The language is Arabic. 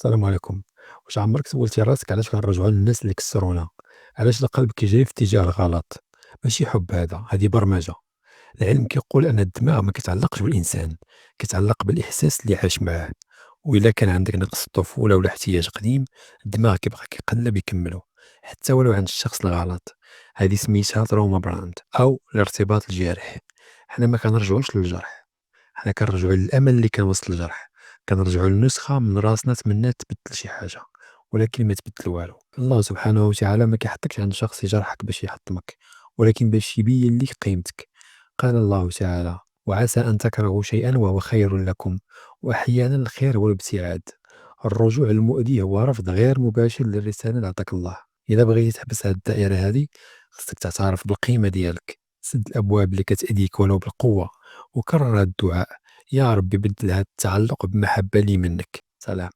السلام عليكم. واش عمرك سولتي راسك علاش كنرجعوا للناس اللي كسرونا؟ علاش القلب كيجري في اتجاه الغلط؟ ماشي حب هذا، هذه برمجة. العلم كيقول أن الدماغ ما كيتعلقش بالإنسان، كيتعلق بالإحساس اللي عاش معاه. وإلا كان عندك نقص الطفولة ولا احتياج قديم، الدماغ كيبقى كيقلب يكملو، حتى ولو عند الشخص الغلط. هذه سميتها تروما براند أو الارتباط الجارح. حنا ما كنرجعوش للجرح، حنا كنرجعوا للأمل اللي كان وسط الجرح، كنرجعوا لنسخة من راسنا تمنات تبدل شي حاجة، ولكن ما تبدل والو. الله سبحانه وتعالى ما كيحطكش عند شخص يجرحك باش يحطمك، ولكن باش يبين لك قيمتك. قال الله تعالى: وعسى أن تكرهوا شيئا وهو خير لكم، وأحيانا الخير هو الابتعاد. الرجوع المؤذي هو رفض غير مباشر للرسالة اللي عطاك الله. إذا بغيتي تحبس هاد الدائرة هذه، خصك تعترف بالقيمة ديالك، سد الأبواب اللي كتأذيك ولو بالقوة، وكرر هاد الدعاء: يا ربي بدل هذا التعلق بمحبة لي منك. سلام.